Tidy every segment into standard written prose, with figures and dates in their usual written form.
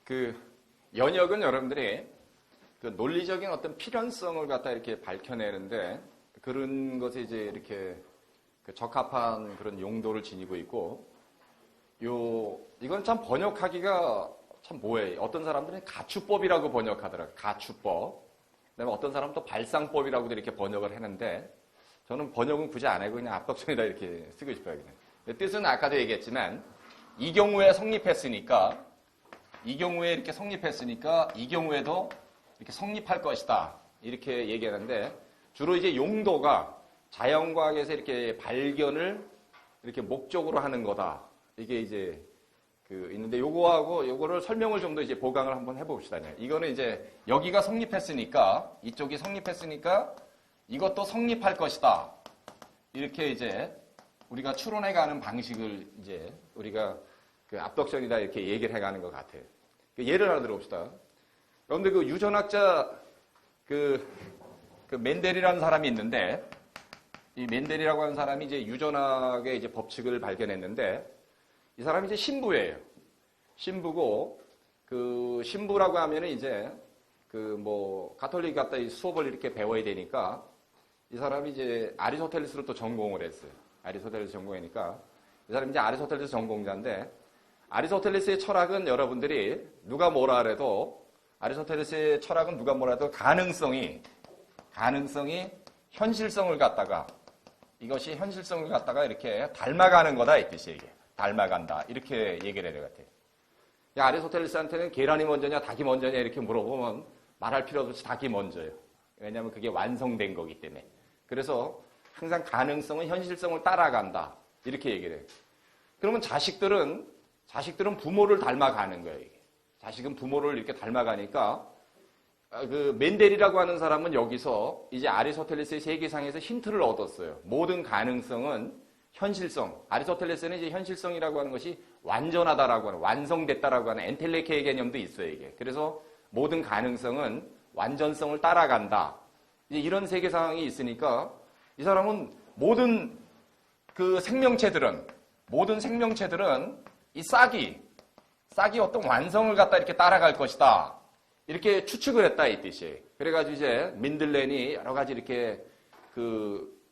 그 연역은 여러분들이 그 논리적인 어떤 필연성을 갖다 이렇게 밝혀내는데 그런 것에 이제 이렇게 그 적합한 그런 용도를 지니고 있고 이건 참 번역하기가 참 뭐예요. 어떤 사람들은 가추법이라고 번역하더라고요. 가추법. 그다음에 어떤 사람은 또 발상법이라고도 이렇게 번역을 했는데 저는 번역은 굳이 안 하고 그냥 압덕선에다 이렇게 쓰고 싶어요. 그냥. 뜻은 아까도 얘기했지만 이 경우에 성립했으니까 이 경우에도 이렇게 성립할 것이다. 이렇게 얘기하는데 주로 이제 용도가 자연과학에서 이렇게 발견을 이렇게 목적으로 하는 거다. 이게 이제 있는데 요거를 설명을 좀 더 이제 보강을 한번 해봅시다. 이거는 이제 여기가 성립했으니까 이쪽이 성립했으니까 이것도 성립할 것이다. 이렇게 이제 우리가 추론해가는 방식을 이제 우리가 그 압덕션이다 이렇게 얘기를 해가는 것 같아요. 예를 하나 들어봅시다. 여러분들 그 유전학자 그 멘델이라는 사람이 있는데 이 멘델이라고 하는 사람이 이제 유전학의 이제 법칙을 발견했는데 이 사람이 이제 신부예요. 신부고 그 신부라고 하면은 이제 가톨릭 갖다 이 수업을 이렇게 배워야 되니까 이 사람이 이제 아리스토텔레스를 또 전공을 했어요. 아리스토텔레스 전공이니까 이 사람이 이제 아리스토텔레스 전공자인데 아리스토텔레스의 철학은 여러분들이 누가 뭐라 그래도 아리스토텔레스의 철학은 누가 뭐라 해도 가능성이 현실성을 갖다가 이것이 현실성을 갖다가 이렇게 닮아가는 거다 이 뜻이에요. 이게. 닮아간다 이렇게 얘기를 해야 될 것 같아요. 아리스토텔레스한테는 계란이 먼저냐 닭이 먼저냐 이렇게 물어보면 말할 필요 없이 닭이 먼저예요. 왜냐하면 그게 완성된 거기 때문에. 그래서 항상 가능성은 현실성을 따라간다 이렇게 얘기를 해요. 그러면 자식들은 부모를 닮아가는 거예요. 이게. 자식은 부모를 이렇게 닮아가니까 그 멘델이라고 하는 사람은 여기서 이제 아리스토텔레스의 세계상에서 힌트를 얻었어요. 모든 가능성은 현실성. 아리스토텔레스는 이제 현실성이라고 하는 것이 완전하다라고 하는, 완성됐다라고 하는 엔텔레케의 개념도 있어요, 이게. 그래서 모든 가능성은 완전성을 따라간다. 이제 이런 세계 상황이 있으니까 이 사람은 모든 생명체들은 이 싹이 어떤 완성을 갖다 이렇게 따라갈 것이다. 이렇게 추측을 했다, 이 뜻이에요. 그래가지고 이제 민들렌이 여러 가지 이렇게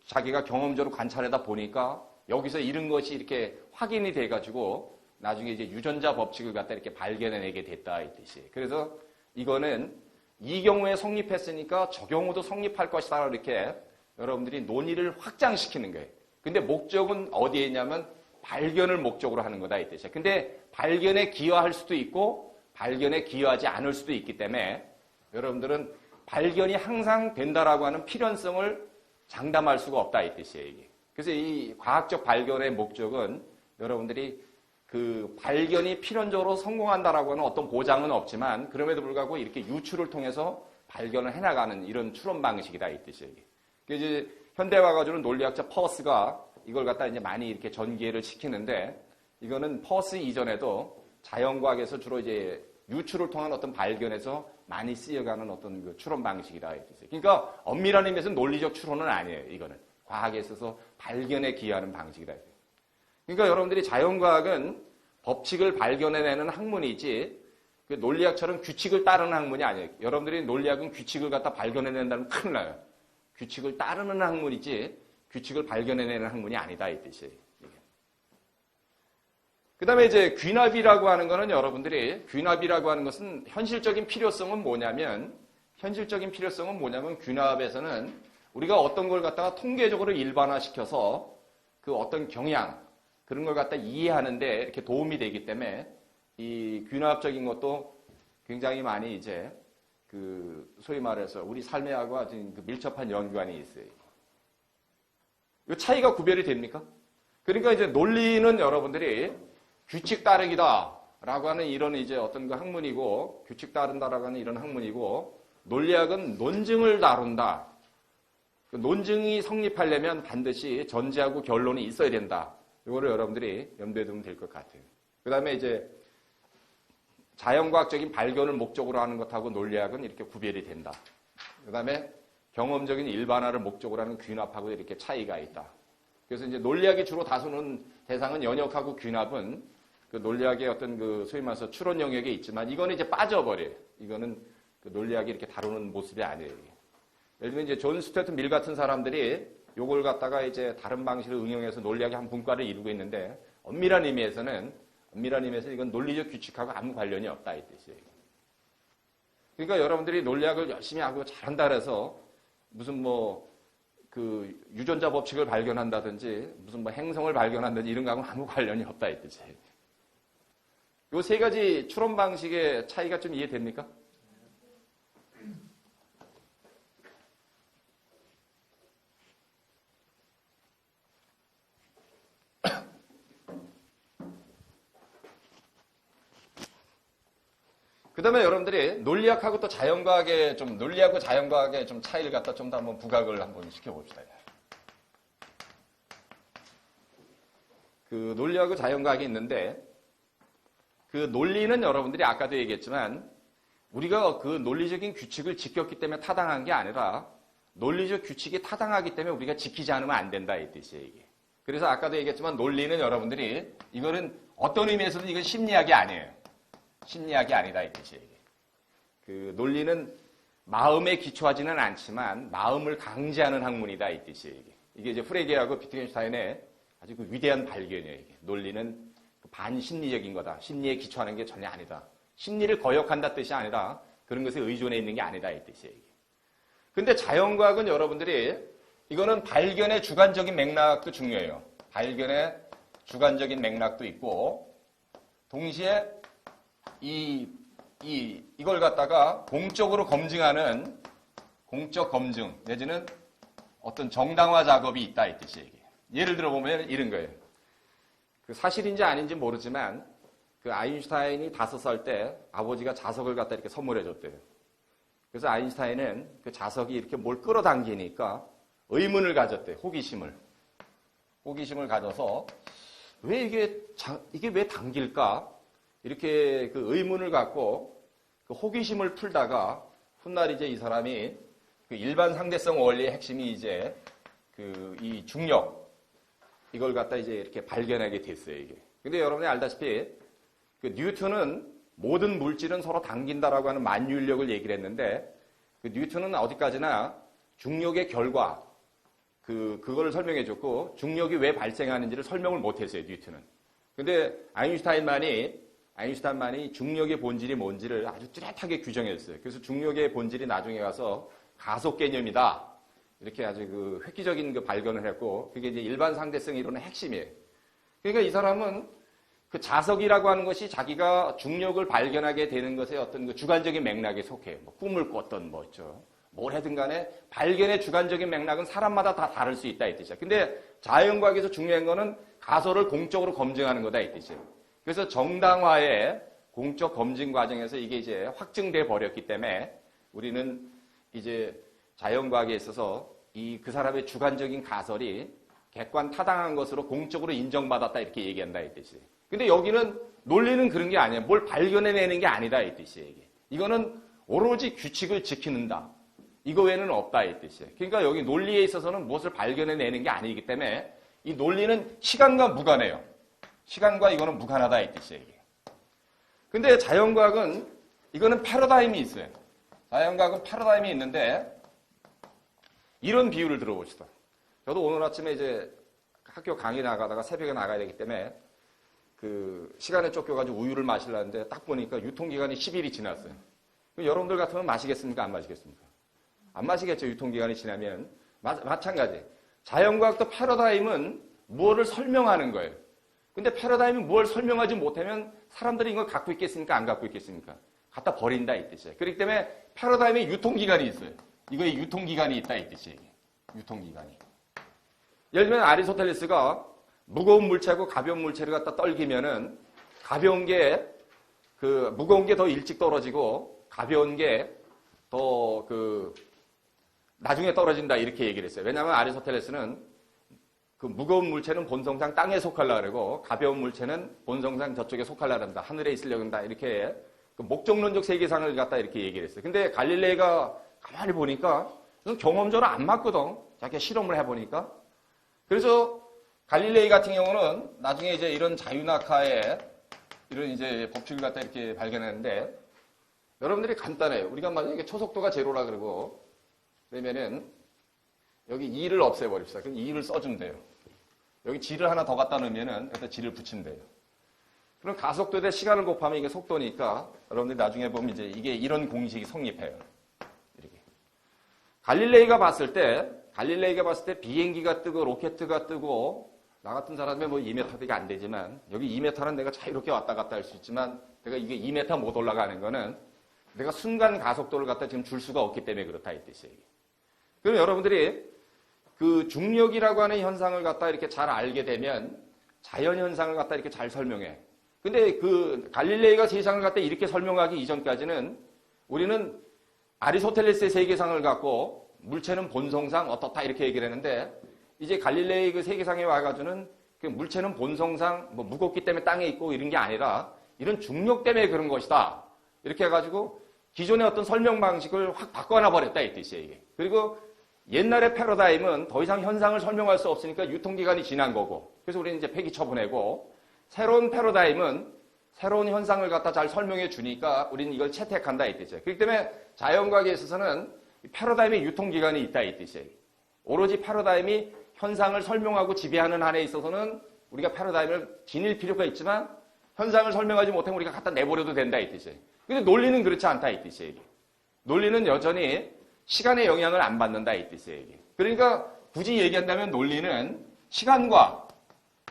자기가 경험적으로 관찰하다 보니까 여기서 이런 것이 이렇게 확인이 돼가지고 나중에 이제 유전자 법칙을 갖다 이렇게 발견해내게 됐다 이 뜻이에요. 그래서 이거는 이 경우에 성립했으니까 저 경우도 성립할 것이다 이렇게 여러분들이 논의를 확장시키는 거예요. 근데 목적은 어디에 있냐면 발견을 목적으로 하는 거다 이 뜻이에요. 근데 발견에 기여할 수도 있고 발견에 기여하지 않을 수도 있기 때문에 여러분들은 발견이 항상 된다라고 하는 필연성을 장담할 수가 없다 이 뜻이에요. 이게. 그래서 이 과학적 발견의 목적은 여러분들이 그 발견이 필연적으로 성공한다라고 하는 어떤 보장은 없지만 그럼에도 불구하고 이렇게 유추를 통해서 발견을 해나가는 이런 추론 방식이다 이 뜻이에요. 이게. 그래서 이제 현대화 가지고는 논리학자 퍼스가 이걸 갖다 이제 많이 이렇게 전개를 시키는데 이거는 퍼스 이전에도 자연과학에서 주로 이제 유추를 통한 어떤 발견에서 많이 쓰여가는 어떤 그 추론 방식이다. 그러니까 엄밀한 의미에서는 논리적 추론은 아니에요. 이거는 과학에 있어서 발견에 기여하는 방식이다. 그러니까 여러분들이 자연과학은 법칙을 발견해내는 학문이지 그 논리학처럼 규칙을 따르는 학문이 아니에요. 여러분들이 논리학은 규칙을 갖다 발견해낸다면 큰일 나요. 규칙을 따르는 학문이지 규칙을 발견해내는 학문이 아니다 이 뜻이에요. 그 다음에 이제 귀납이라고 하는 거는 여러분들이 귀납이라고 하는 것은 현실적인 필요성은 뭐냐면 귀납에서는 우리가 어떤 걸 갖다가 통계적으로 일반화시켜서 그 어떤 경향 그런 걸 갖다 이해하는데 이렇게 도움이 되기 때문에 이 귀납적인 것도 굉장히 많이 이제 소위 말해서 우리 삶하고 아주 밀접한 연관이 있어요. 이 차이가 구별이 됩니까? 그러니까 이제 논리는 여러분들이 규칙 따르기다라고 하는 이런 이제 어떤 그 학문이고 규칙 따른다라고 하는 이런 학문이고 논리학은 논증을 다룬다. 논증이 성립하려면 반드시 전제하고 결론이 있어야 된다. 이거를 여러분들이 염두에 두면 될 것 같아요. 그 다음에 이제 자연과학적인 발견을 목적으로 하는 것하고 논리학은 이렇게 구별이 된다. 그 다음에 경험적인 일반화를 목적으로 하는 귀납하고 이렇게 차이가 있다. 그래서 이제 논리학이 주로 다루는 대상은 연역하고 귀납은 그 논리학의 어떤 그 소위 말해서 추론 영역에 있지만 이거는 이제 빠져버려요. 이거는 그 논리학이 이렇게 다루는 모습이 아니에요. 예를 들면 이제 존 스튜어트 밀 같은 사람들이 요걸 갖다가 이제 다른 방식으로 응용해서 논리학의 한 분과를 이루고 있는데 엄밀한 의미에서 이건 논리적 규칙하고 아무 관련이 없다 이 뜻이에요. 그러니까 여러분들이 논리학을 열심히 하고 잘한다 그래서 무슨 뭐 그 유전자 법칙을 발견한다든지 무슨 뭐 행성을 발견한다든지 이런 거하고는 아무 관련이 없다 이 뜻이에요. 요 세 가지 추론 방식의 차이가 좀 이해됩니까? 그 다음에 여러분들이 논리학하고 또 자연과학의 좀, 논리하고 자연과학의 좀 차이를 갖다 좀 더 한번 부각을 한번 시켜봅시다. 그 논리하고 자연과학이 있는데, 그 논리는 여러분들이 아까도 얘기했지만, 우리가 그 논리적인 규칙을 지켰기 때문에 타당한 게 아니라, 논리적 규칙이 타당하기 때문에 우리가 지키지 않으면 안 된다, 이 뜻이에요, 이게. 그래서 아까도 얘기했지만, 논리는 여러분들이, 이거는 어떤 의미에서는 이건 심리학이 아니에요. 심리학이 아니다 이 뜻이에요. 그 논리는 마음에 기초하지는 않지만 마음을 강제하는 학문이다 이 뜻이에요. 이게 이제 프레게하고 비트겐슈타인의 아주 그 위대한 발견이에요. 이게. 논리는 반심리적인 거다. 심리에 기초하는 게 전혀 아니다. 심리를 거역한다 뜻이 아니라 그런 것에 의존해 있는 게 아니다 이 뜻이에요. 근데 자연과학은 여러분들이 이거는 발견의 주관적인 맥락도 중요해요. 발견의 주관적인 맥락도 있고 동시에 이걸 갖다가 공적으로 검증하는 공적 검증 내지는 어떤 정당화 작업이 있다 이 뜻이에요. 예를 들어 보면 이런 거예요. 그 사실인지 아닌지 모르지만 그 아인슈타인이 5살 때 아버지가 자석을 갖다 이렇게 선물해 줬대요. 그래서 아인슈타인은 그 자석이 이렇게 뭘 끌어당기니까 의문을 가졌대요. 호기심을 가져서 왜 이게 왜 당길까? 이렇게 그 의문을 갖고 그 호기심을 풀다가 훗날 이제 이 사람이 그 일반 상대성 원리의 핵심이 이제 그 이 중력 이걸 갖다 이제 이렇게 발견하게 됐어요, 이게. 근데 여러분이 알다시피 그 뉴턴은 모든 물질은 서로 당긴다라고 하는 만유인력을 얘기를 했는데 그 뉴턴은 어디까지나 중력의 결과 그거를 설명해 줬고 중력이 왜 발생하는지를 설명을 못 했어요, 뉴턴은. 근데 아인슈타인만이 중력의 본질이 뭔지를 아주 뚜렷하게 규정했어요. 그래서 중력의 본질이 나중에 가서 가속 개념이다. 이렇게 아주 그 획기적인 그 발견을 했고, 그게 이제 일반 상대성 이론의 핵심이에요. 그러니까 이 사람은 그 자석이라고 하는 것이 자기가 중력을 발견하게 되는 것의 어떤 그 주관적인 맥락에 속해요. 뭐 꿈을 꿨던 뭐 있죠. 뭘 하든 간에 발견의 주관적인 맥락은 사람마다 다 다를 수 있다 이 뜻이야. 근데 자연과학에서 중요한 거는 가설을 공적으로 검증하는 거다 이 뜻이에요. 그래서 정당화의 공적 검증 과정에서 이게 이제 확증돼 버렸기 때문에 우리는 이제 자연과학에 있어서 그 사람의 주관적인 가설이 객관 타당한 것으로 공적으로 인정받았다 이렇게 얘기한다 이 뜻이에요. 근데 여기는 논리는 그런 게 아니야. 뭘 발견해내는 게 아니다 이 뜻이에요. 이거는 오로지 규칙을 지키는다. 이거 외에는 없다 이 뜻이에요. 그러니까 여기 논리에 있어서는 무엇을 발견해내는 게 아니기 때문에 이 논리는 시간과 무관해요. 시간과 이거는 무관하다 이 뜻이에요. 근데 자연과학은 이거는 패러다임이 있어요. 자연과학은 패러다임이 있는데 이런 비유를 들어봅시다. 저도 오늘 아침에 이제 학교 강의 나가다가 새벽에 나가야 되기 때문에 그 시간에 쫓겨가지고 우유를 마시려는데 딱 보니까 유통기간이 10일이 지났어요. 여러분들 같으면 마시겠습니까? 안 마시겠습니까? 안 마시겠죠. 유통기간이 지나면. 마찬가지. 자연과학도 패러다임은 무엇을 설명하는 거예요. 근데 패러다임이 뭘 설명하지 못하면 사람들이 이걸 갖고 있겠습니까? 안 갖고 있겠습니까? 갖다 버린다 이 뜻이에요. 그렇기 때문에 패러다임에 유통기간이 있어요. 이거에 유통기간이 있다 이 뜻이에요. 유통기간이. 예를 들면 아리스토텔레스가 무거운 물체하고 가벼운 물체를 갖다 떨기면은 무거운 게 더 일찍 떨어지고 가벼운 게 더 나중에 떨어진다 이렇게 얘기를 했어요. 왜냐하면 아리스토텔레스는 그 무거운 물체는 본성상 땅에 속하려고 그러고 가벼운 물체는 본성상 저쪽에 속하려고 한다. 하늘에 있으려고 한다. 이렇게 그 목적론적 세계상을 갖다 이렇게 얘기를 했어요. 근데 갈릴레이가 가만히 보니까 경험적으로 안 맞거든. 자기가 실험을 해보니까. 그래서 갈릴레이 같은 경우는 나중에 이제 이런 자유낙하의 이런 이제 법칙을 갖다 이렇게 발견했는데, 여러분들이 간단해요. 우리가 만약에 초속도가 제로라 그러고, 그러면은, 여기 2를 없애버립시다. 그럼 2를 써주면 돼요. 여기 g를 하나 더 갖다 놓으면은, 여기다 g를 붙이면 돼요. 그럼 가속도에 대해 시간을 곱하면 이게 속도니까, 여러분들이 나중에 보면 이제 이게 이런 공식이 성립해요. 이렇게. 갈릴레이가 봤을 때 비행기가 뜨고 로켓가 뜨고, 나 같은 사람이 뭐 2m 되게 안 되지만, 여기 2m는 내가 자유롭게 왔다 갔다 할 수 있지만, 내가 이게 2m 못 올라가는 거는, 내가 순간 가속도를 갖다 지금 줄 수가 없기 때문에 그렇다 이 뜻이에요. 그럼 여러분들이 그 중력이라고 하는 현상을 갖다 이렇게 잘 알게 되면, 자연 현상을 갖다 이렇게 잘 설명해. 근데 그 갈릴레이가 세상을 갖다 이렇게 설명하기 이전까지는 우리는 아리스토텔레스의 세계상을 갖고 물체는 본성상 어떻다 이렇게 얘기를 했는데, 이제 갈릴레이 그 세계상에 와가지고는 그 물체는 본성상 뭐 무겁기 때문에 땅에 있고 이런 게 아니라 이런 중력 때문에 그런 것이다. 이렇게 해가지고 기존의 어떤 설명 방식을 확 바꿔놔 버렸다 이 뜻이에요. 이게. 그리고 옛날의 패러다임은 더 이상 현상을 설명할 수 없으니까 유통기간이 지난 거고, 그래서 우리는 이제 폐기 처분하고, 새로운 패러다임은 새로운 현상을 갖다 잘 설명해 주니까 우리는 이걸 채택한다 이 뜻이에요. 그렇기 때문에 자연과학에 있어서는 패러다임의 유통기간이 있다 이 뜻이에요. 오로지 패러다임이 현상을 설명하고 지배하는 한에 있어서는 우리가 패러다임을 지닐 필요가 있지만, 현상을 설명하지 못하면 우리가 갖다 내버려도 된다 이 뜻이에요. 근데 논리는 그렇지 않다 이 뜻이에요. 논리는 여전히 시간의 영향을 안 받는다 이 뜻이에요. 그러니까 굳이 얘기한다면 논리는 시간과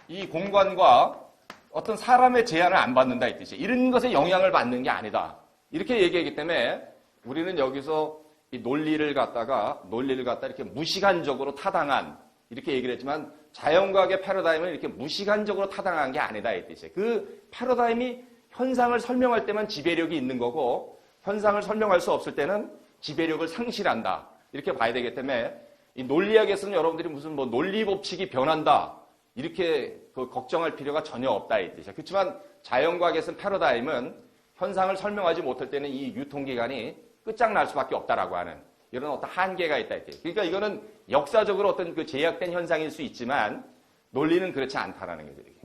이 공간과 어떤 사람의 제한을 안 받는다 이 뜻이에요. 이런 것에 영향을 받는 게 아니다. 이렇게 얘기하기 때문에 우리는 여기서 이 논리를 갖다가 이렇게 무시간적으로 타당한, 이렇게 얘기를 했지만, 자연과학의 패러다임은 이렇게 무시간적으로 타당한 게 아니다 이 뜻이에요. 그 패러다임이 현상을 설명할 때만 지배력이 있는 거고, 현상을 설명할 수 없을 때는 지배력을 상실한다. 이렇게 봐야 되기 때문에, 이 논리학에서는 여러분들이 무슨 뭐 논리 법칙이 변한다, 이렇게 그 걱정할 필요가 전혀 없다 이 뜻이에요. 그렇지만 자연과학에서는 패러다임은 현상을 설명하지 못할 때는 이 유통기간이 끝장날 수밖에 없다라고 하는 이런 어떤 한계가 있다 이렇게. 그러니까 이거는 역사적으로 어떤 그 제약된 현상일 수 있지만 논리는 그렇지 않다라는 거죠. 이렇게.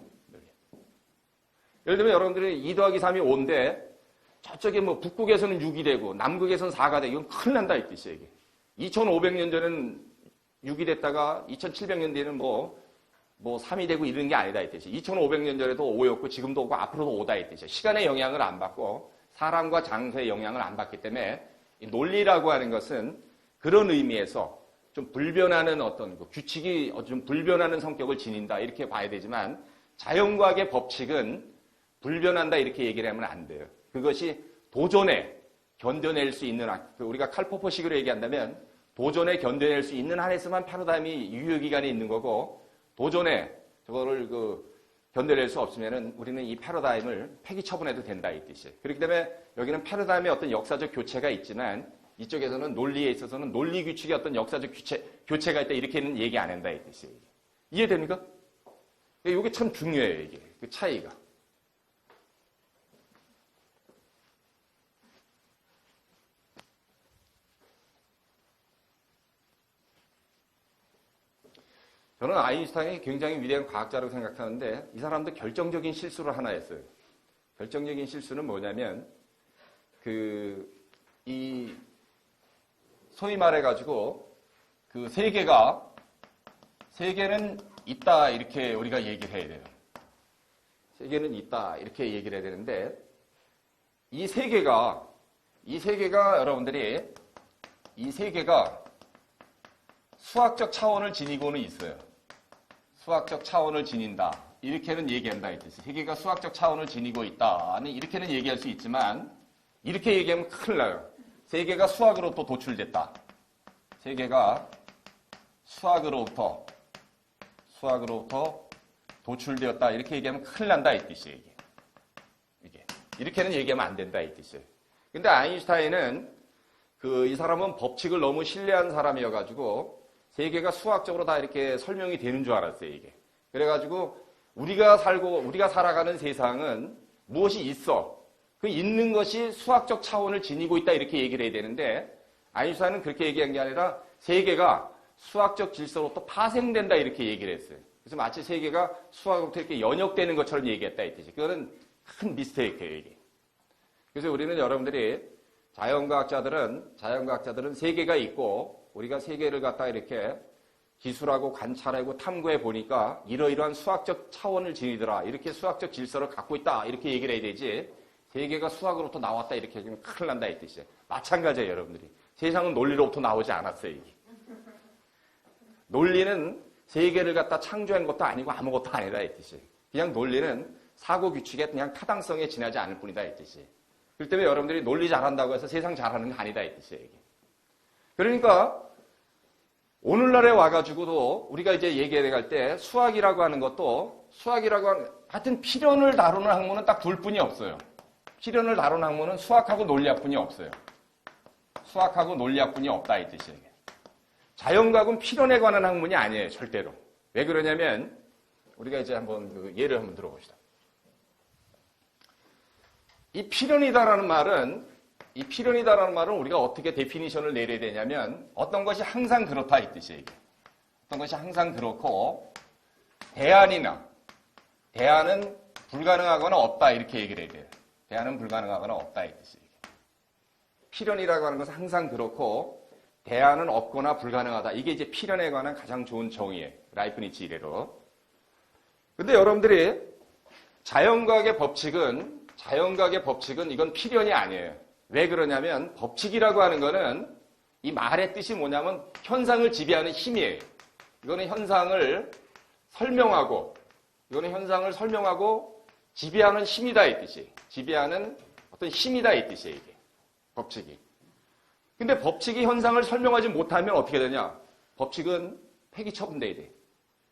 예를 들면 여러분들이 2 더하기 3이 5인데 저쪽에 뭐 북극에서는 6이 되고 남극에서는 4가 되고, 이건 큰일 난다 이 뜻이에요. 이게. 2500년 전에는 6이 됐다가 2700년 뒤에는 뭐 3이 되고 이런 게 아니다 이 뜻이에요. 2500년 전에도 5였고 지금도 5고 앞으로도 5다 이 뜻이에요. 시간의 영향을 안 받고 사람과 장소의 영향을 안 받기 때문에 이 논리라고 하는 것은 그런 의미에서 좀 불변하는 어떤 그 규칙이 좀 불변하는 성격을 지닌다 이렇게 봐야 되지만, 자연과학의 법칙은 불변한다 이렇게 얘기를 하면 안 돼요. 그것이 도전에 견뎌낼 수 있는, 우리가 칼포퍼식으로 얘기한다면 도전에 견뎌낼 수 있는 한에서만 패러다임이 유효기간이 있는 거고, 도전에 저거를 견뎌낼 수 없으면은 우리는 이 패러다임을 폐기 처분해도 된다 이 뜻이에요. 그렇기 때문에 여기는 패러다임의 어떤 역사적 교체가 있지만, 이쪽에서는 논리에 있어서는 논리 규칙의 어떤 역사적 교체가 있다 이렇게는 얘기 안 한다 이 뜻이에요. 이해됩니까? 이게 참 중요해요. 이게 그 차이가. 저는 아인슈타인이 굉장히 위대한 과학자라고 생각하는데, 이 사람도 결정적인 실수를 하나 했어요. 결정적인 실수는 뭐냐면, 소위 말해가지고, 세계는 있다, 이렇게 우리가 얘기를 해야 돼요. 세계는 있다, 이렇게 얘기를 해야 되는데, 이 세계가 여러분들이, 이 세계가 수학적 차원을 지니고는 있어요. 수학적 차원을 지닌다. 이렇게는 얘기한다. 이 뜻이에요. 세계가 수학적 차원을 지니고 있다. 아니, 이렇게는 얘기할 수 있지만, 이렇게 얘기하면 큰일 나요. 세계가 수학으로부터 도출됐다. 세계가 수학으로부터 도출되었다. 이렇게 얘기하면 큰일 난다. 이 뜻이에요. 이게. 이렇게는 얘기하면 안 된다. 이 뜻이에요. 근데 아인슈타인은 이 사람은 법칙을 너무 신뢰한 사람이어가지고, 세계가 수학적으로 다 이렇게 설명이 되는 줄 알았어요, 이게. 그래가지고, 우리가 살아가는 세상은 무엇이 있어. 그 있는 것이 수학적 차원을 지니고 있다, 이렇게 얘기를 해야 되는데, 아인슈타인은 그렇게 얘기한 게 아니라, 세계가 수학적 질서로부터 파생된다, 이렇게 얘기를 했어요. 그래서 마치 세계가 수학으로부터 이렇게 연역되는 것처럼 얘기했다, 이 뜻이. 그거는 큰 미스테이크예요, 이게. 그래서 우리는 여러분들이 자연과학자들은 세계가 있고 우리가 세계를 갖다 이렇게 기술하고 관찰하고 탐구해 보니까 이러이러한 수학적 차원을 지니더라. 이렇게 수학적 질서를 갖고 있다. 이렇게 얘기를 해야 되지. 세계가 수학으로부터 나왔다. 이렇게 하면 큰일 난다. 이 뜻이에요. 마찬가지예요, 여러분들이. 세상은 논리로부터 나오지 않았어요, 이게. 논리는 세계를 갖다 창조한 것도 아니고 아무것도 아니다. 이 뜻이에요. 그냥 논리는 사고 규칙에 그냥 타당성에 지나지 않을 뿐이다. 이 뜻이에요. 그렇기 때문에 여러분들이 논리 잘한다고 해서 세상 잘하는 게 아니다. 이 뜻이에요, 이게. 그러니까 오늘날에 와가지고도 우리가 이제 얘기해 갈 때 수학이라고 하는 것도 하여튼 필연을 다루는 학문은 딱 둘 뿐이 없어요. 필연을 다루는 학문은 수학하고 논리학뿐이 없어요. 수학하고 논리학뿐이 없다 이 뜻이에요. 자연과학은 필연에 관한 학문이 아니에요. 절대로. 왜 그러냐면 우리가 이제 한번 그 예를 한번 들어봅시다. 이 필연이다라는 말은 우리가 어떻게 데피니션을 내려야 되냐면 어떤 것이 항상 그렇다 이 뜻이에요. 이게. 어떤 것이 항상 그렇고 대안은 불가능하거나 없다 이렇게 얘기를 해야 돼요. 대안은 불가능하거나 없다 이 뜻이에요. 필연이라고 하는 것은 항상 그렇고 대안은 없거나 불가능하다. 이게 이제 필연에 관한 가장 좋은 정의예요. 라이프니츠 이래로. 근데 여러분들이 자연과학의 법칙은 이건 필연이 아니에요. 왜 그러냐면 법칙이라고 하는 거는 이 말의 뜻이 뭐냐면 현상을 지배하는 힘이에요. 이거는 현상을 설명하고 지배하는 힘이다 이 뜻이에요. 지배하는 어떤 힘이다 이 뜻이에요. 이게 법칙이. 근데 법칙이 현상을 설명하지 못하면 어떻게 되냐? 법칙은 폐기 처분돼야 돼.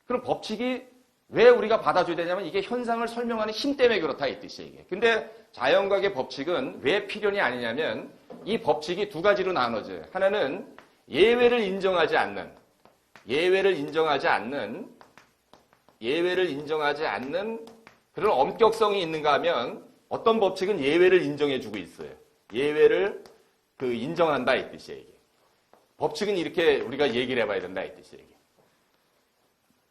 그럼 법칙이 왜 우리가 받아줘야 되냐면 이게 현상을 설명하는 힘 때문에 그렇다 이 뜻이에요. 이게. 근데 자연과학의 법칙은 왜 필연이 아니냐면 이 법칙이 두 가지로 나눠져요. 하나는 예외를 인정하지 않는 그런 엄격성이 있는가 하면 어떤 법칙은 예외를 인정해주고 있어요. 예외를 인정한다 이 뜻이에요. 이게. 법칙은 이렇게 우리가 얘기를 해봐야 된다 이 뜻이에요. 이게.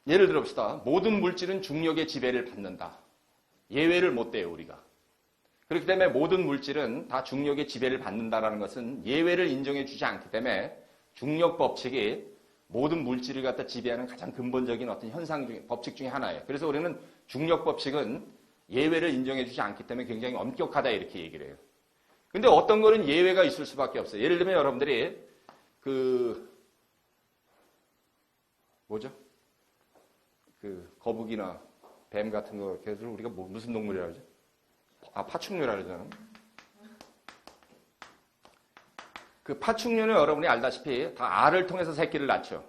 예를 들어봅시다. 모든 물질은 중력의 지배를 받는다. 예외를 못 대요, 우리가. 그렇기 때문에 모든 물질은 다 중력의 지배를 받는다라는 것은 예외를 인정해 주지 않기 때문에 중력 법칙이 모든 물질을 갖다 지배하는 가장 근본적인 어떤 법칙 중에 하나예요. 그래서 우리는 중력 법칙은 예외를 인정해 주지 않기 때문에 굉장히 엄격하다 이렇게 얘기를 해요. 근데 어떤 거는 예외가 있을 수밖에 없어요. 예를 들면 여러분들이 거북이나 뱀 같은 거, 걔들 우리가 무슨 동물이라 그러죠? 파충류라 그러잖아. 그 파충류는 여러분이 알다시피 다 알을 통해서 새끼를 낳죠.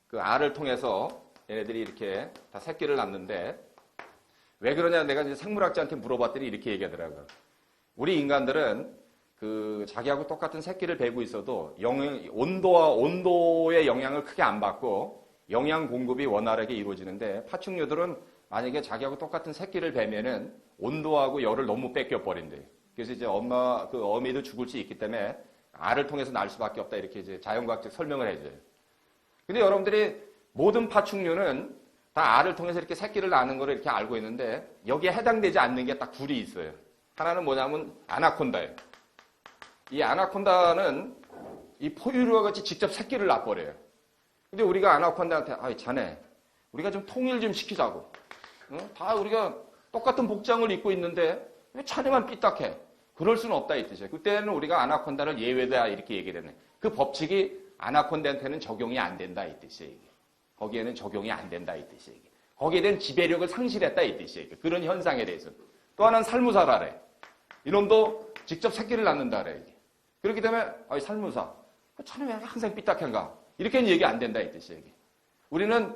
그 알을 통해서 얘네들이 이렇게 다 새끼를 낳는데 왜 그러냐 내가 이제 생물학자한테 물어봤더니 이렇게 얘기하더라고요. 우리 인간들은 자기하고 똑같은 새끼를 베고 있어도 온도의 영향을 크게 안 받고 영양 공급이 원활하게 이루어지는데 파충류들은 만약에 자기하고 똑같은 새끼를 베면은 온도하고 열을 너무 뺏겨버린대. 그래서 이제 어미도 죽을 수 있기 때문에 알을 통해서 날 수밖에 없다. 이렇게 이제 자연과학적 설명을 해줘요. 근데 여러분들이 모든 파충류는 다 알을 통해서 이렇게 새끼를 낳는 걸 이렇게 알고 있는데 여기에 해당되지 않는 게 딱 둘이 있어요. 하나는 뭐냐면 아나콘다예요. 이 아나콘다는 이 포유류와 같이 직접 새끼를 낳아버려요. 근데 우리가 아나콘다한테 자네 우리가 좀 통일 좀 시키자고. 다 우리가 똑같은 복장을 입고 있는데 왜 자네만 삐딱해? 그럴 수는 없다 이 뜻이에요. 그때는 우리가 아나콘다를 예외다 이렇게 얘기를 했네. 그 법칙이 아나콘다한테는 적용이 안 된다 이 뜻이에요. 거기에는 적용이 안 된다 이 뜻이에요. 거기에 대한 지배력을 상실했다 이 뜻이에요. 그런 현상에 대해서. 또 하나는 살무사라래. 이놈도 직접 새끼를 낳는다래. 그렇기 때문에 살무사 자네 왜 항상 삐딱한가? 이렇게는 얘기 안 된다 이 뜻이에요. 우리는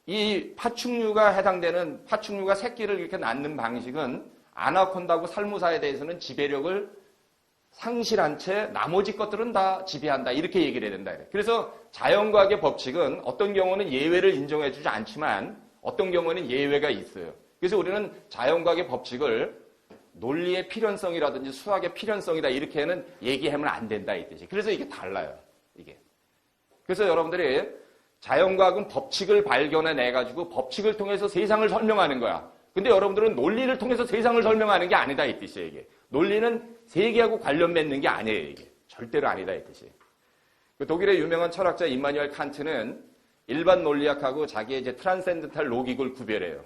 이 파충류가 새끼를 이렇게 낳는 방식은 아나콘다하고 살무사에 대해서는 지배력을 상실한 채 나머지 것들은 다 지배한다. 이렇게 얘기를 해야 된다. 그래서 자연과학의 법칙은 어떤 경우는 예외를 인정해 주지 않지만 어떤 경우는 예외가 있어요. 그래서 우리는 자연과학의 법칙을 논리의 필연성이라든지 수학의 필연성이다. 이렇게는 얘기하면 안 된다. 이 뜻이. 그래서 이게 달라요. 이게. 그래서 여러분들이 자연과학은 법칙을 발견해내가지고 법칙을 통해서 세상을 설명하는 거야. 근데 여러분들은 논리를 통해서 세상을 설명하는 게 아니다 이 뜻이에요. 이게. 논리는 세계하고 관련 맺는 게 아니에요. 이게. 절대로 아니다 이 뜻이에요. 독일의 유명한 철학자 임마누엘 칸트는 일반 논리학하고 자기의 이제 트랜센덴탈 로직을 구별해요.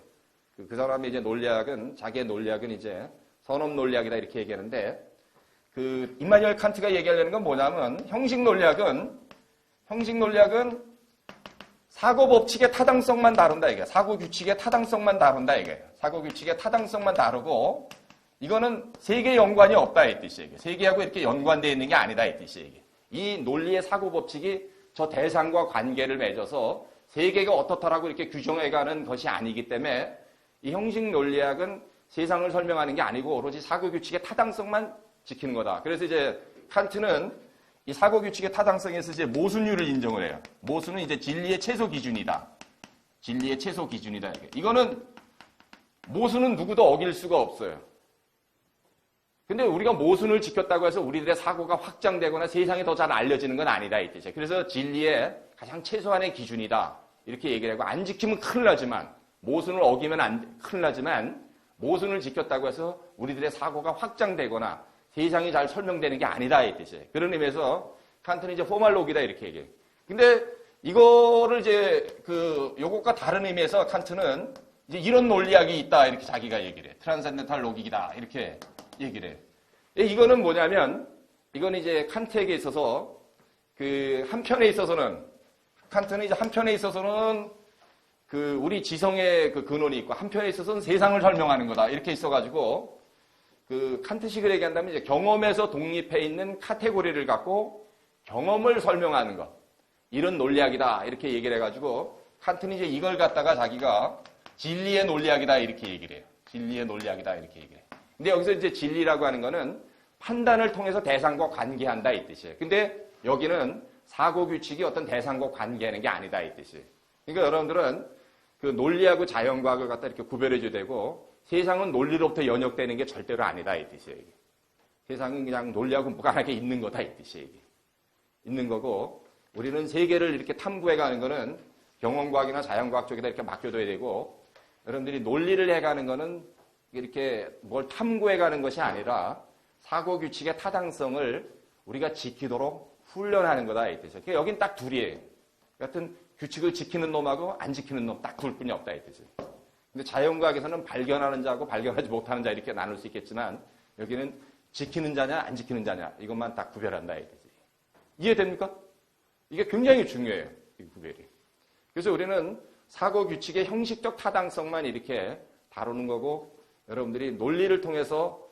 그 사람의 이제 논리학은, 자기의 논리학은 이제 선업 논리학이다 이렇게 얘기하는데, 그 임마누엘 칸트가 얘기하려는 건 뭐냐면, 형식 논리학은 사고 법칙의 타당성만 다룬다 이게. 사고 규칙의 타당성만 다룬다 이게. 사고 규칙의 타당성만 다루고, 이거는 세계 연관이 없다 이 뜻이에요. 세계하고 이렇게 연관되어 있는 게 아니다 이 뜻이에요. 이 논리의 사고 법칙이 저 대상과 관계를 맺어서 세계가 어떻다라고 이렇게 규정해가는 것이 아니기 때문에 이 형식 논리학은 세상을 설명하는 게 아니고 오로지 사고 규칙의 타당성만 지키는 거다. 그래서 이제 칸트는 이 사고 규칙의 타당성에서 이제 모순율을 인정을 해요. 모순은 이제 진리의 최소 기준이다. 진리의 최소 기준이다. 이거는 모순은 누구도 어길 수가 없어요. 근데 우리가 모순을 지켰다고 해서 우리들의 사고가 확장되거나 세상에 더 잘 알려지는 건 아니다 이 뜻이에요. 그래서 진리의 가장 최소한의 기준이다. 이렇게 얘기를 하고 안 지키면 큰일 나지만 모순을 어기면 큰일 나지만 모순을 지켰다고 해서 우리들의 사고가 확장되거나 세상이 잘 설명되는 게 아니다 이 뜻이에요. 그런 의미에서 칸트는 이제 포멀로기다 이렇게 얘기해요. 근데 이거를 이제 요것과 다른 의미에서 칸트는 이제 이런 논리학이 있다 이렇게 자기가 얘기를 해. 트랜센덴탈 로직이다 이렇게 얘기를 해요. 이거는 뭐냐면 이건 이제 칸트에게 있어서 한편에 있어서는 칸트는 이제 한편에 있어서는 우리 지성의 근원이 있고 한편에 있어서는 세상을 설명하는 거다 이렇게 있어가지고 칸트식을 얘기한다면 이제 경험에서 독립해 있는 카테고리를 갖고 경험을 설명하는 것 이런 논리학이다 이렇게 얘기를 해가지고 칸트는 이제 이걸 갖다가 자기가 진리의 논리학이다 이렇게 얘기를 해요. 진리의 논리학이다 이렇게 얘기를 해요. 근데 여기서 이제 진리라고 하는 거는 판단을 통해서 대상과 관계한다 이 뜻이에요. 근데 여기는 사고 규칙이 어떤 대상과 관계하는 게 아니다 이 뜻이에요. 그러니까 여러분들은 논리하고 자연과학을 갖다 이렇게 구별해줘야 되고 세상은 논리로부터 연역되는 게 절대로 아니다 이 뜻이에요. 이게. 세상은 그냥 논리하고 무관하게 있는 거다 이 뜻이에요. 이게. 있는 거고 우리는 세계를 이렇게 탐구해가는 거는 경험과학이나 자연과학 쪽에다 이렇게 맡겨둬야 되고 여러분들이 논리를 해가는 거는 이렇게 뭘 탐구해가는 것이 아니라 사고 규칙의 타당성을 우리가 지키도록 훈련하는 거다 이 뜻이에요. 그러니까 여긴 딱 둘이에요. 여하튼 규칙을 지키는 놈하고 안 지키는 놈 딱 둘뿐이 없다 이 뜻이에요. 근데 자연과학에서는 발견하는 자하고 발견하지 못하는 자 이렇게 나눌 수 있겠지만 여기는 지키는 자냐 안 지키는 자냐 이것만 딱 구별한다 이 뜻이에요. 이해됩니까? 이게 굉장히 중요해요. 이 구별이. 그래서 우리는 사고 규칙의 형식적 타당성만 이렇게 다루는 거고 여러분들이 논리를 통해서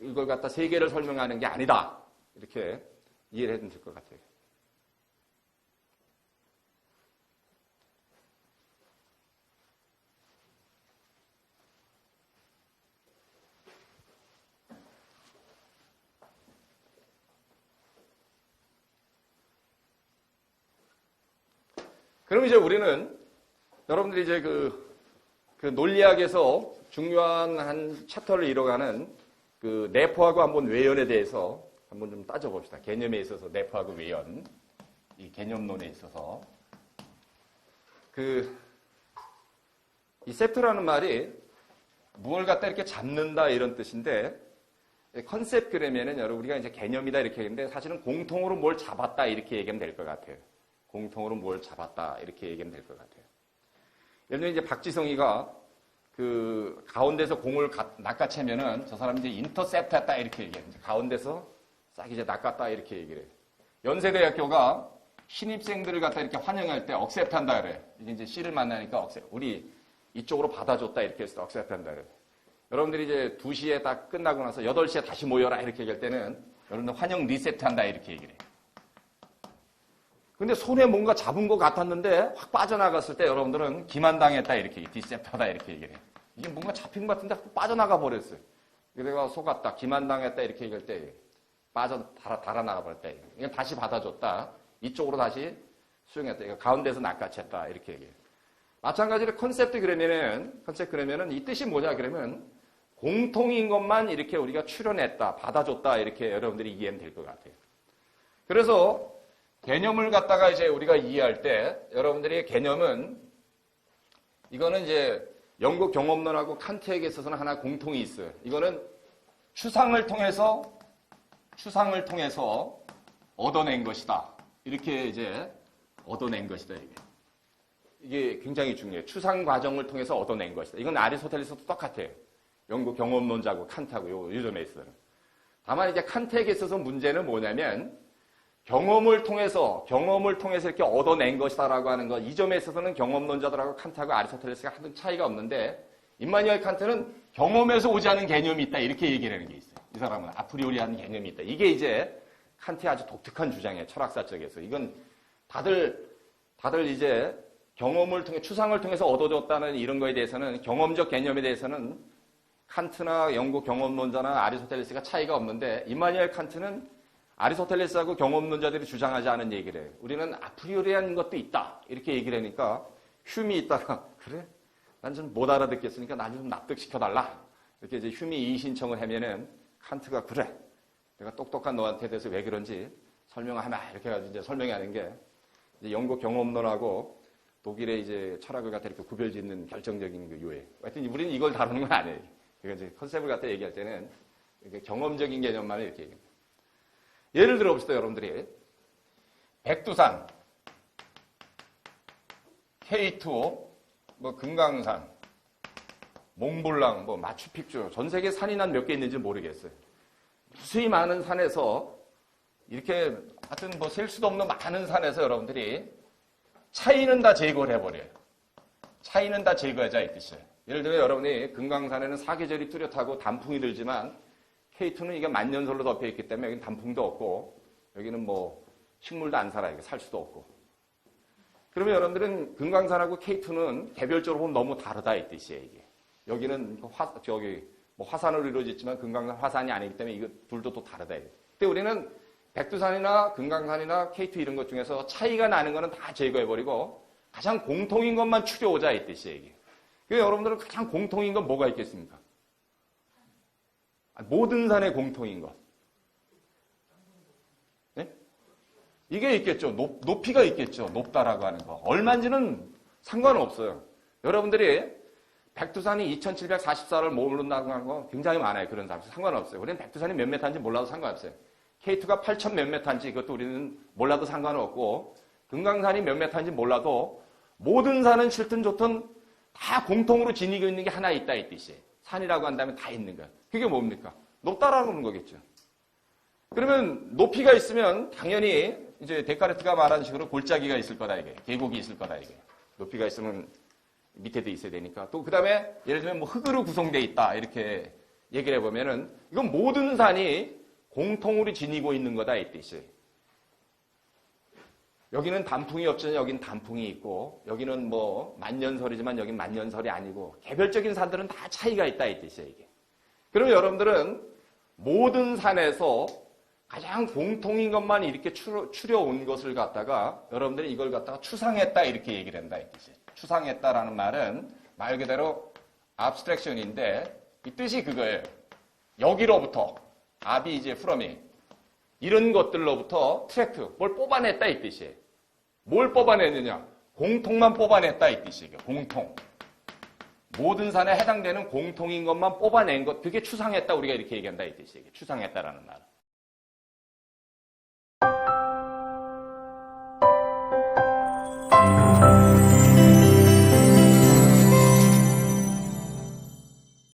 이걸 갖다 세계를 설명하는 게 아니다. 이렇게 이해를 해도 될 것 같아요. 그럼 이제 우리는 여러분들이 이제 논리학에서 중요한 한 챕터를 이뤄가는 내포하고 한번 외연에 대해서 한번 좀 따져봅시다. 개념에 있어서 내포하고 외연, 이 개념론에 있어서 이 세프트라는 말이 무엇을 갖다 이렇게 잡는다 이런 뜻인데 컨셉 그러면은 여러분 우리가 이제 개념이다 이렇게 얘기하는데 사실은 공통으로 뭘 잡았다 이렇게 얘기하면 될 것 같아요. 공통으로 뭘 잡았다 이렇게 얘기하면 될 것 같아요. 예를 들면 이제 박지성이가 가운데서 공을 낚아채면은 저 사람이 이제 인터셉트 했다 이렇게 얘기해요. 가운데서 싹 이제 낚았다 이렇게 얘기를 해요. 연세대학교가 신입생들을 갖다 이렇게 환영할 때 억셉트 한다 그래. 이제 C를 만나니까 우리 이쪽으로 받아줬다 이렇게 해서 억셉트 한다 그래. 여러분들이 이제 2시에 딱 끝나고 나서 8시에 다시 모여라 이렇게 얘기할 때는 여러분들 환영 리세트 한다 이렇게 얘기를 해요. 근데 손에 뭔가 잡은 것 같았는데 확 빠져나갔을 때 여러분들은 기만당했다 이렇게 디셉트하다 이렇게 얘기를 해요. 이게 뭔가 잡힌 것 같은데 빠져나가 버렸어요. 내가 속았다 기만당했다 이렇게 얘기할 때 달아나가 버렸다. 이건 다시 받아줬다. 이쪽으로 다시 수용했다. 이거 가운데서 낚아챘다 이렇게 얘기해요. 마찬가지로 컨셉트 그러면은 이 뜻이 뭐냐 그러면 공통인 것만 이렇게 우리가 출연했다 받아줬다 이렇게 여러분들이 이해하면 될 것 같아요. 그래서 개념을 갖다가 이제 우리가 이해할 때 여러분들의 개념은 이거는 이제 영국 경험론하고 칸트에게 있어서는 하나 공통이 있어요. 이거는 추상을 통해서 얻어낸 것이다. 이렇게 이제 얻어낸 것이다. 이게 굉장히 중요해요. 추상 과정을 통해서 얻어낸 것이다. 이건 아리스토텔레스도 똑같아요. 영국 경험론자고 칸트하고 요 점에 있어요. 다만 이제 칸트에게 있어서 문제는 뭐냐면 경험을 통해서 이렇게 얻어낸 것이다라고 하는 것. 이 점에 있어서는 경험론자들하고 칸트하고 아리스토텔레스가 하는 차이가 없는데 임마누엘 칸트는 경험에서 오지 않은 개념이 있다. 이렇게 얘기를 하는 게 있어요. 이 사람은 아프리오리한 개념이 있다. 이게 이제 칸트의 아주 독특한 주장이에요. 철학사 쪽에서. 이건 다들 이제 경험을 통해 추상을 통해서 얻어졌다는 이런 거에 대해서는 경험적 개념에 대해서는 칸트나 영국 경험론자나 아리스토텔레스가 차이가 없는데 임마누엘 칸트는 아리스토텔레스하고 경험론자들이 주장하지 않은 얘기를 해요. 우리는 아프리오리한 것도 있다. 이렇게 얘기를 하니까 흉이 있다가 그래? 난 좀 못 알아듣겠으니까 나 좀 납득시켜달라. 이렇게 이제 흉이 이의 신청을 하면은 칸트가 그래. 내가 똑똑한 너한테 대해서 왜 그런지 설명하면 이렇게 해가지고 이제 설명하는 게 이제 영국 경험론하고 독일의 이제 철학을 갖다 이렇게 구별짓는 결정적인 그 요예. 하여튼 우리는 이걸 다루는 건 아니에요. 그러니까 이제 컨셉을 갖다 얘기할 때는 이렇게 경험적인 개념만 이렇게 얘기합니다. 예를 들어 봅시다, 여러분들이. 백두산, K2, 뭐 금강산, 몽블랑, 뭐 마추픽추, 전 세계 산이 난 몇 개 있는지 모르겠어요. 무수히 많은 산에서 이렇게 하여튼 뭐 셀 수도 없는 많은 산에서 여러분들이 차이는 다 제거를 해버려요. 차이는 다 제거하자 이 뜻이에요. 예를 들면 여러분이 금강산에는 사계절이 뚜렷하고 단풍이 들지만 K2는 이게 만년설로 덮여있기 때문에 여기는 단풍도 없고 여기는 뭐 식물도 안 살아요. 살 수도 없고. 그러면 여러분들은 금강산하고 K2는 개별적으로 보면 너무 다르다 이 뜻이에요. 이게. 여기는 뭐 화산으로 이루어졌지만 금강산 화산이 아니기 때문에 이거 둘도 또 다르다. 근데 우리는 백두산이나 금강산이나 K2 이런 것 중에서 차이가 나는 거는 다 제거해버리고 가장 공통인 것만 추려오자 이 뜻이에요. 이게. 그래서 여러분들은 가장 공통인 건 뭐가 있겠습니까? 모든 산의 공통인 것. 네? 이게 있겠죠. 높이가 있겠죠. 높다라고 하는 거. 얼마인지는 상관없어요. 여러분들이 백두산이 2744를 모른다고 하는 거 굉장히 많아요. 그런 사람. 상관없어요. 우리는 백두산이 몇 메타인지 몰라도 상관없어요. K2가 8,000 몇 메타인지 그것도 우리는 몰라도 상관없고 금강산이 몇 메타인지 몰라도 모든 산은 싫든 좋든 다 공통으로 지니고 있는 게 하나 있다 이 뜻이에요. 산이라고 한다면 다 있는 거야. 그게 뭡니까? 높다라는 거겠죠. 그러면 높이가 있으면 당연히 이제 데카르트가 말한 식으로 골짜기가 있을 거다 이게. 계곡이 있을 거다 이게. 높이가 있으면 밑에도 있어야 되니까. 또 그 다음에 예를 들면 뭐 흙으로 구성되어 있다 이렇게 얘기를 해보면은 이건 모든 산이 공통으로 지니고 있는 거다 이 뜻이에요. 여기는 단풍이 없지만 여기는 단풍이 있고 여기는 뭐 만년설이지만 여기는 만년설이 아니고 개별적인 산들은 다 차이가 있다 이 뜻이에요. 이게. 그러면 여러분들은 모든 산에서 가장 공통인 것만 이렇게 추려온 것을 갖다가 여러분들이 이걸 갖다가 추상했다 이렇게 얘기를 한다 이 뜻이에요. 추상했다라는 말은 말 그대로 abstraction인데 이 뜻이 그거예요. 여기로부터 압이 이제 from이 이런 것들로부터 트랙트 뭘 뽑아냈다 이 뜻이에요. 뭘 뽑아냈느냐? 공통만 뽑아냈다 이 뜻이에요. 공통. 모든 산에 해당되는 공통인 것만 뽑아낸 것 그게 추상했다 우리가 이렇게 얘기한다 이 뜻이에요. 추상했다라는 말은.